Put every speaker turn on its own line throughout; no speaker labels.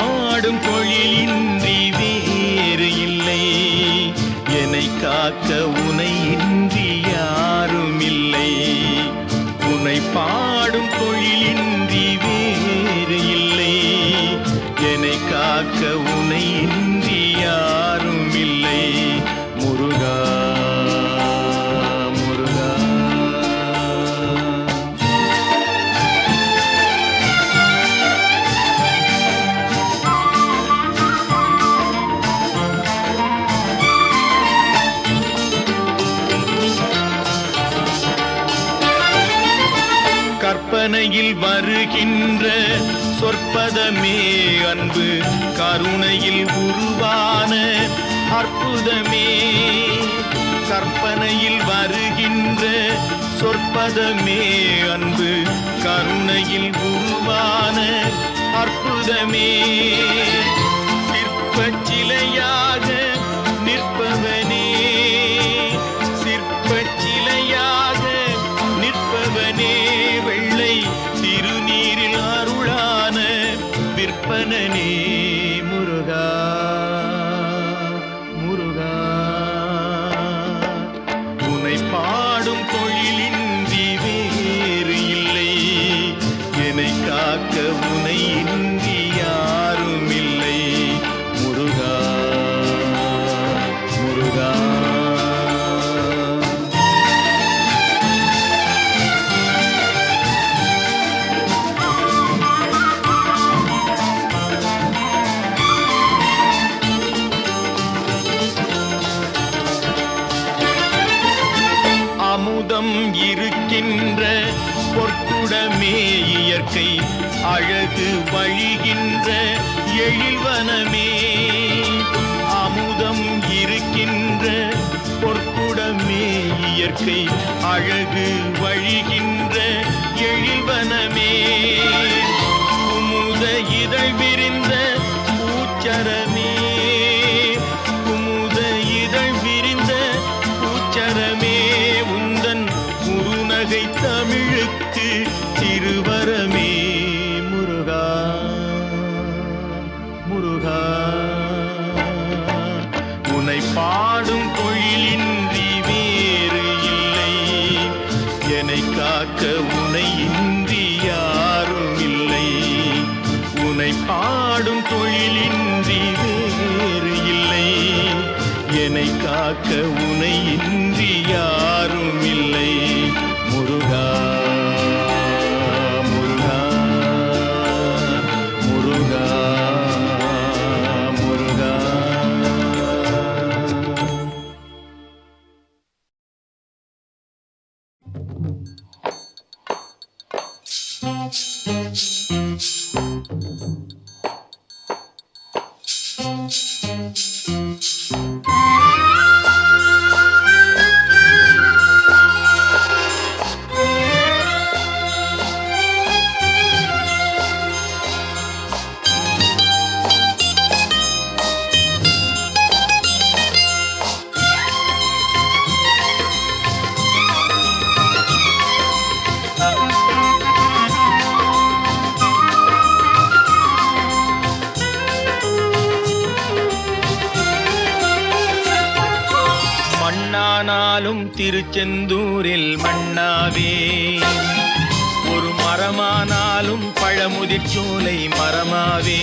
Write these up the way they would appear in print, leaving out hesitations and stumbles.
பாடும் தொழிலின்றி வேறு இல்லை. என்னை காக்க உனை இன்றி யாரும் இல்லை. உன்னை பாடும் தொழிலின்றி வேறு இல்லை. என்னை காக்க உனை இன்றி யாரும் இல்லை. முருகா முருகா. கற்பனையில் வருகின்ற சொற்பதமே அன்பு, கருணையில் உருவான அற்புதமே. கற்பனையில் வருகின்ற சொற்பதமே அன்பு, கருணையில் உருவான அற்புதமே. சிற்பச் சிலையாக நிற்பவனே, சிற்பச் சிலையாக நிற்பவனே. வெள்ளை திருநீரில் அருளான விற்பனனே. முருகா முருகா. உன்னை பாடும் தொழிலின்றி வேறு இல்லை. என்னை காக்க உனை இன்றி யாரும் இல்லை. முருகா முருகா. அமுதம் இருக்கின்ற பொற்குடமே இயற்கை, அழகு வழிகின்ற எழில்வனமே. அமுதம் இருக்கின்ற பொற்குடமே இயற்கை, அழகு வழிகின்ற எழில்வனமே. குமுத இதழ் விரிந்த பூச்சரமே, குமுத இதழ் விரிந்த பூச்சரமே. உந்தன் குறுநகை தமிழுக்கு திருவரமே. முருகா முருகா. உன்னை பாடும் தொழிலின்றி வேறு இல்லை. என்னை காக்க உனை இன்றி யாரும் இல்லை. உன்னை பாடும் தொழிலின்றி வேறு இல்லை. என்னை காக்க உனை இன்றி யாரும் இல்லை. முருகா முருகா முருகா முருகா. மண்ணானாலும் திருச்செந்தூரில் மண்ணாவே, ஒரு மரமானாலும் பழமுதிர்ச்சோலை மரமாவே.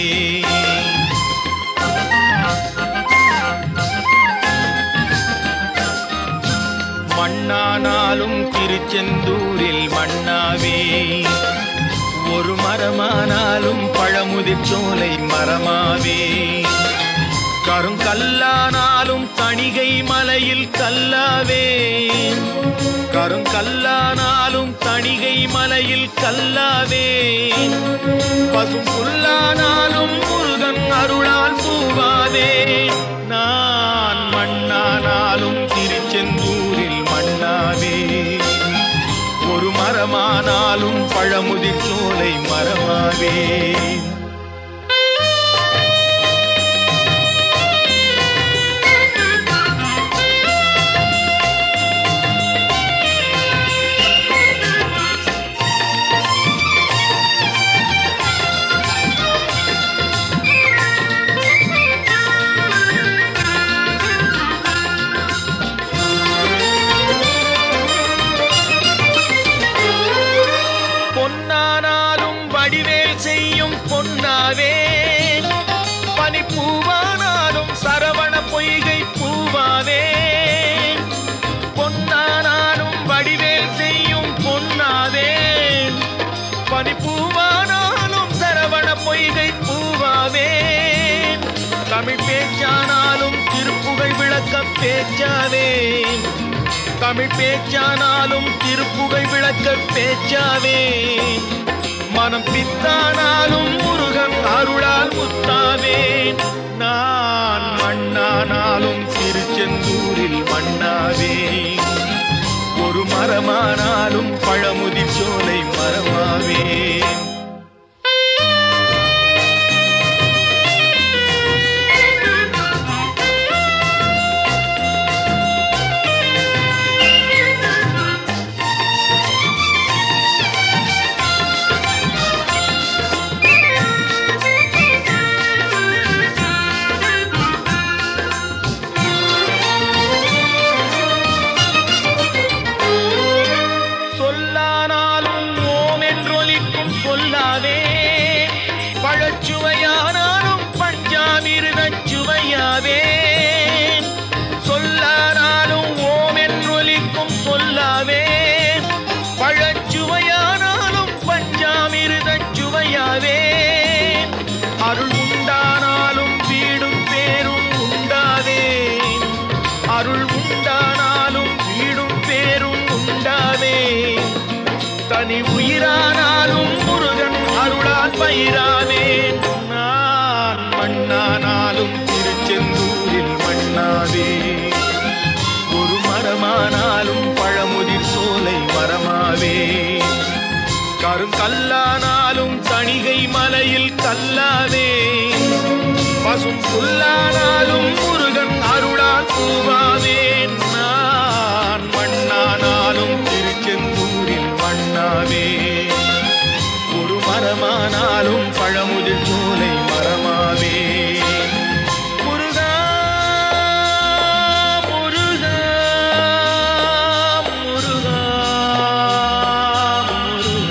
மண்ணானாலும் திருச்செந்தூரில் மண்ணாவே, ஒரு மரமானாலும் பழமுதிர்ச்சோலை மரமாவே. கருங்கல்லானாலும் தணிகை மலையில் கல்லாவே, கருங்கல்லானாலும் தணிகை மலையில் கல்லாவே. பசும் புல்லானாலும் முருகன் அருளால் பூவாவே. நான் மண்ணானாலும் திருச்செந்தூரில் மண்ணாவே, ஒரு மரமானாலும் பழமுதிர்ச்சோலை மரமாவே. பொய்கை பூவாவே பொன்னானாலும் வடிவேல் செய்யும் பொன்னாவே பனிப்பூவானாலும் சரவண பொய்கை பூவாவே தமிழ் பேச்சானாலும் திருப்புகழ் விளக்க பேச்சாவே தமிழ் பேச்சானாலும் திருப்புகழ் விளக்க பேச்சாவே மனம் பித்தானாலும் முருகன் அருளால் முத்தாவே நான் மண்ணானாலும் திருச்செந்தூரில் மண்ணாவே ஒரு மரமானாலும் பழமுதிர் சோலை மரமாவே பழச்சுவையானாலும் பஞ்சாமிர்தச் சுவையாவே சொல்லானாலும் ஓம் என்றொலிக்கும் சொல்லாவே பழச்சுவையானாலும் பஞ்சாமிர்தச் சுவையாவே அருள் உண்டானாலும் வீடும் பேரும் உண்டாவே அருள் உண்டானாலும் வீடும் பேரும் உண்டாவே தனி உயிரானாலும் முருகன் அருளால் பயிராவே நான் மண்ணானாலும் திருச்செந்தூரில் மண்ணாவே ஒரு மரமானாலும் பழமுதிர் சோலை மரமாவே கருங்கல்லானாலும் தணிகை மலையில் கல்லாவே பசும் புல்லானாலும் முருகன் அருளால் பூவாவே நான் மண்ணானாலும் திருச்செந்தூரில் மண்ணாவே ஒரு மரமானாலும் பழமுதிர் சோலை மரமாவே முருகா முருகா முருகா முருகா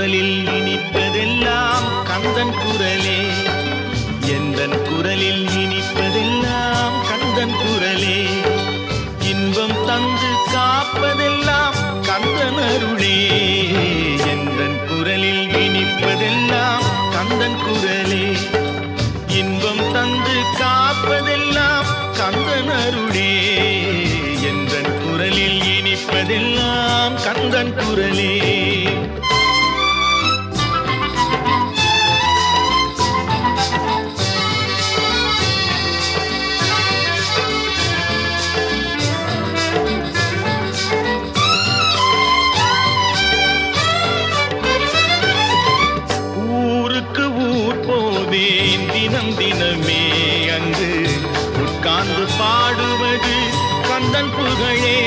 குரலில் இனிப்பதெல்லாம் கந்தன் குரலே, எந்தன் குரலில் இனிப்பதெல்லாம் கந்தன் குரலே, இன்பம் தந்து காப்பதெல்லாம் கந்தன் அருளே, எந்தன் குரலில் இனிப்பதெல்லாம் கந்தன் குரலே, இன்பம் தந்து காப்பதெல்லாம் கந்தன் அருளே, எந்தன் குரலில் இனிப்பதெல்லாம் கந்தன் குரலே. தினம் தினமே அங்கு உட்கார்ந்து பாடுவது கந்தன் புகழே,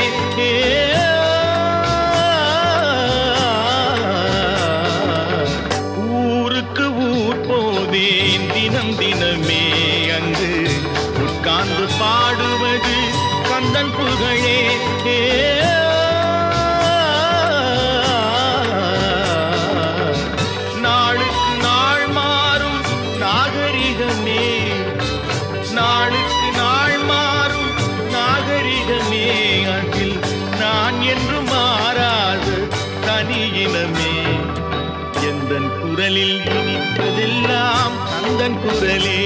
ஊருக்கு ஊர் போவேன் தினம் தினமே அங்கு உட்கார்ந்து பாடுவது கந்தன் புகழே, நாளுக்கு நாள் மாறும் நாகரிகமே, அதில் நான் என்று மாறாத தனியினமே, எந்தன் குரலில் இனிப்பதெல்லாம் கந்தன் குரலே.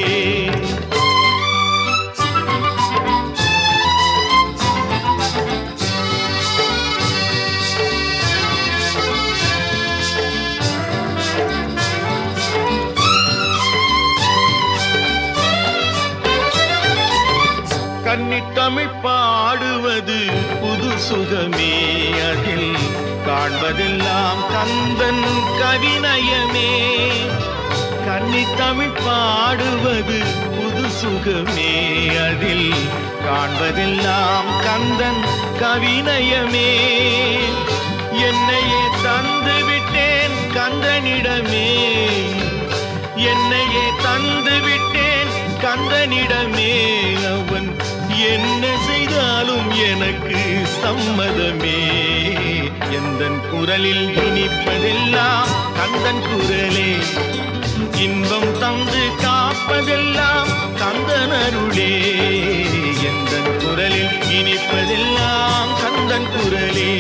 கன்னித்தமிழ் பாடுவது புது சுகமே, அதில் காண்பதெல்லாம் கந்தன் கவிநயமே, கன்னித்தமிழ் பாடுவது புது சுகமே, அதில் காண்பதெல்லாம் கந்தன் கவிநயமே, என்னையே தந்து விட்டேன் கந்தனிடமே, என்னையே தந்து விட்டேன் கந்தனிடமே, அவன் என்ன செய்தாலும் எனக்கு சம்மதமே, எந்தன் குரலில் இனிப்பதெல்லாம் கந்தன் குரலே, இன்பம் தந்து காப்பதெல்லாம் கந்தன் அருளே, எந்தன் குரலில் இனிப்பதெல்லாம் கந்தன் குரலே.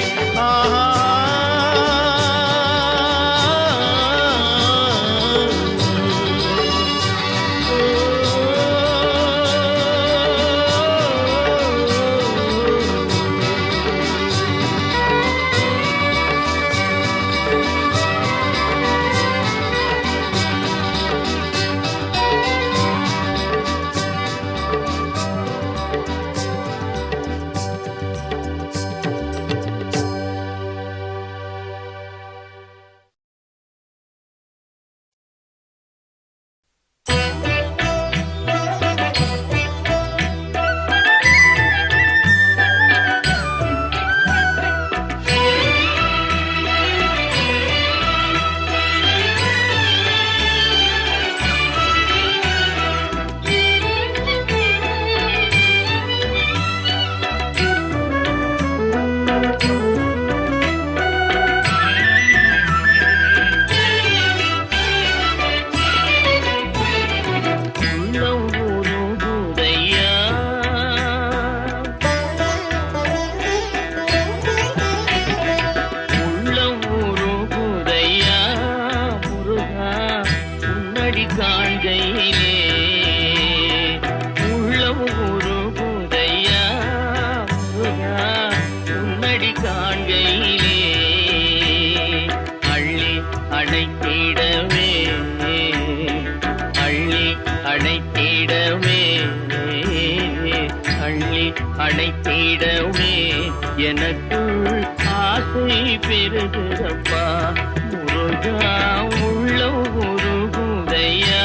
ஆஹா
அணைத்திடவே எனக்குள் ஆசை பெருகுதப்பா, முருகா உள்ள உருகுதையா.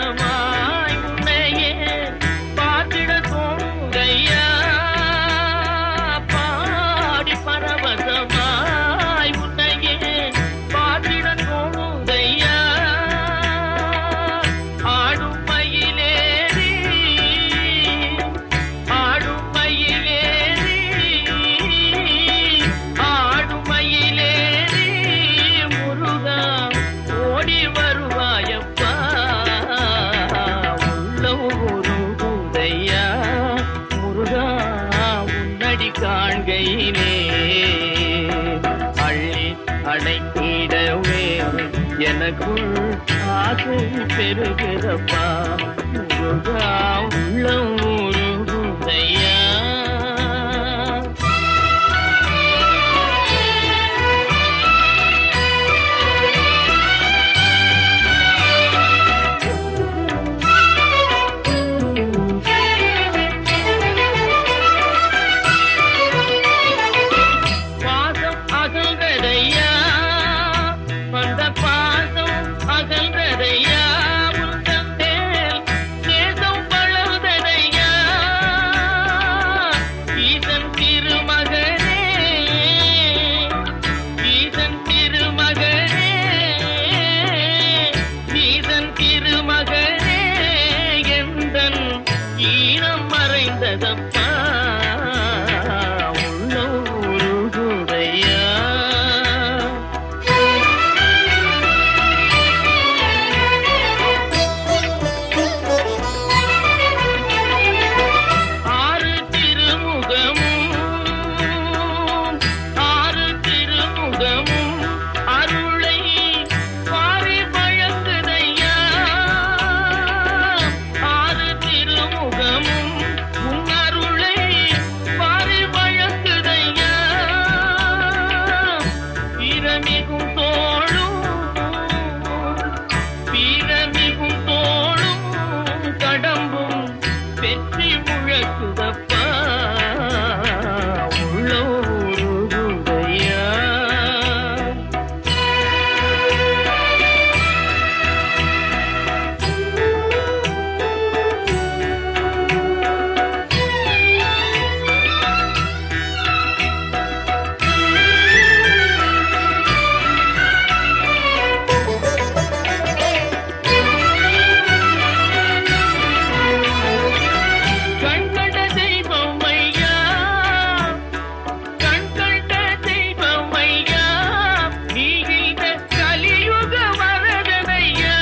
பரவசமாய் உன்னையே பார்த்திட தோணுதையா பாடி பரவசமாய் உன்னையே பார்த்திட தோணுதையா ஆடும் மயிலேறி ஆடும் மயிலேறி ஆடும் மயிலேறி முருகா ஓடி வருவாயப்பா உள்ளம் உருகுதையா முருகா உன்னடி காண்கையிலே அள்ளி அடைத்திடவே எனக்குள் ஆசை பெருகிறப்பா முருகா உள்ளம் உருகுதையா பாசம் அகல்றதையா வந்த பாசம் அகல்றதையா உந்தன் மேல் நேசம் வளர்ந்ததையா ஈசன் திருமகனே ஈசன் திருமகனே ஈசன் திருமகனே எந்தன் ஈனம் மறைந்ததப்பா உள்ளம் உருகுதையா ஆறு திருமுகமும் அருளை பாரி வழங்குதையா ஆறு திருமுகமும் உன் அருளை பாரி வழங்குதையா வீரமிகும் தோளும் கடம்பும் வெற்றி முழக்குதப்பா உள்ளம் உருகுதையா கண்கண்ட தெய்வம் ஐயா கண்கண்ட தெய்வம் ஐயா நீ இந்த கலியுக வரதனையா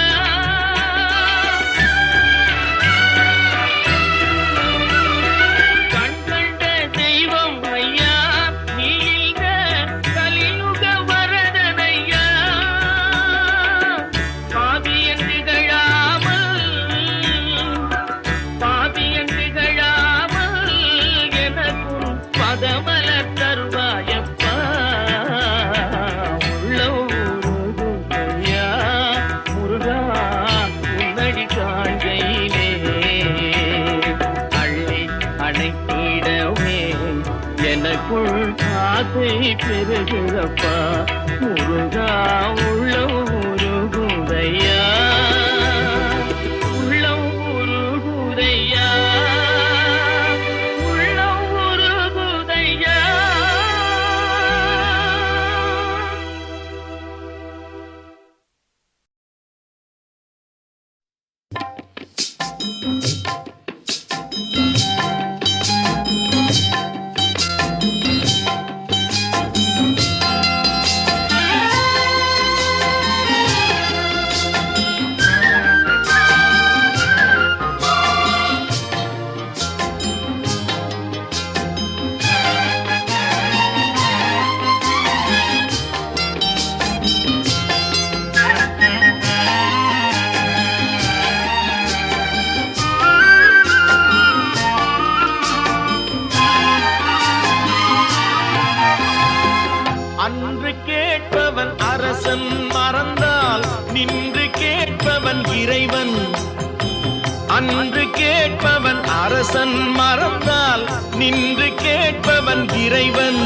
கண்கண்ட தெய்வம் ஐயா நீ இந்த கலியுக வரதனையா பாவியன் திகழாமல் பாவியன் திகழாமல் எனக்கும் பதமலர் தருவாயப்பா உள்ளம் உருகுதையா முருகா உன்னடி காண்கையிலே அள்ளி அணைத்திடவே எனக்குள் ஆசை பெருகிறப்பா முருகா உள்ளம் உருகுதையா உள்ளம் உருகுதையா உள்ளம் உருகுதையா
அன்று கேட்பவன் அரசன் மறந்தால் நின்று கேட்பவன் இறைவன். அன்று கேட்பவன் அரசன் மறந்தால் நின்று கேட்பவன் இறைவன்.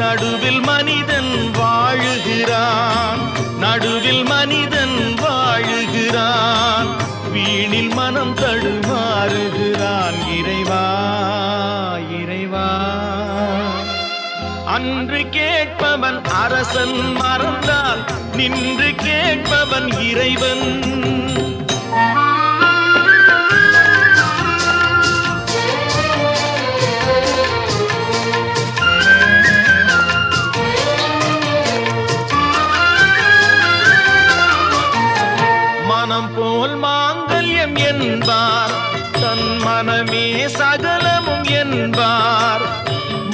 நடுவில் மனிதன் வாழுகிறான், நடுவில் மனிதன் வாழுகிறான். வீணில் மனம் தடுமாறுகிறான் இறைவா இறைவா. அன்று கேட்பவன் அரசன் மறந்தால் நின்று கேட்பவன் இறைவன். மனம் போல் மாங்கல்யம் என்பார், தன் மனமே சகலமும் என்பார்.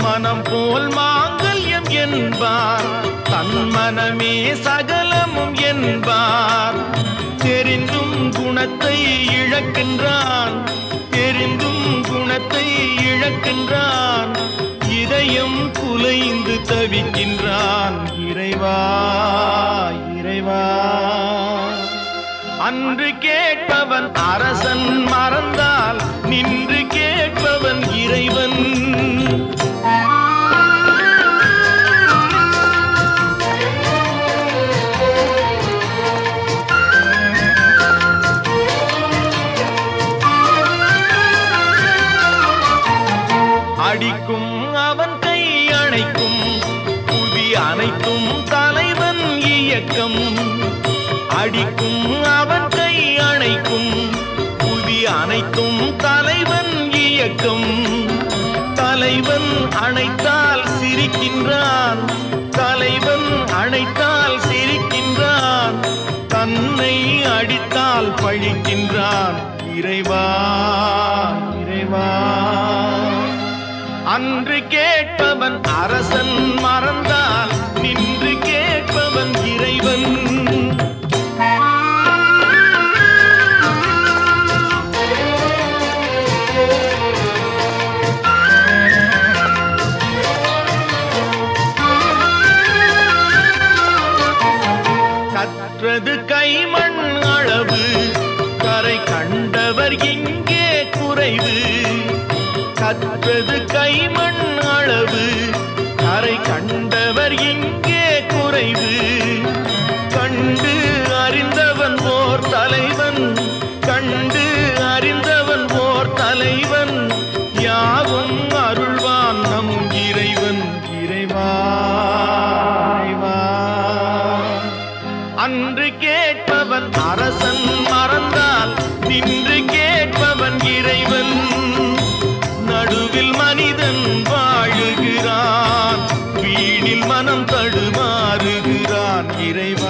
மனம் போல் மாங்கல்யம் என்பார், தன் மனமே சகலமும் என்பார். தெரிந்தும் குணத்தை இழக்கின்றான், தெரிந்தும் குணத்தை இழக்கின்றான். இதயம் குலைந்து தவிக்கின்றான் இறைவா இறைவா. அன்று கேட்பவன் அரசன் மறந்தால் நின்று கேட்பவன் இறைவன். அடிக்கும் அவன் கை அணைக்கும், புவி அனைத்தும் தலைவன் இயக்கம். அடிக்கும் அவன் கை அணைக்கும், புவி அனைத்தும் தலைவன் இயக்கம். தலைவன் அணைத்தால் சிரிக்கின்றான், தலைவன் அணைத்தால் சிரிக்கின்றான். தன்னை அடித்தால் பழிக்கின்றான் இறைவா இறைவா. அன்று கேட்பவன் அரசன் மறந்தால் நின்று கேட்பவன் இறைவன். கற்றது கைமண் அளவு, கரை கண்டவர் இங்கே குறைவு. கற்றது கைமண் அளவு, கரை கண்டவர் இங்கே குறைவு. கண்டு அறிந்தவன் ஓர் தலைவன், கண்டு அறிந்தவன் ஓர் தலைவன். யாவும் அருள்வான் நம் இறைவன் இறைவா இறைவா. அன்று கேட்பவன் அரசன் மறந்தால் நின்று கேட்பவன் இறைவன். நடுவில் மனிதன் வாழுகிறான், வீணில் மனம் தடுமாறுகிறான் இறைவன்.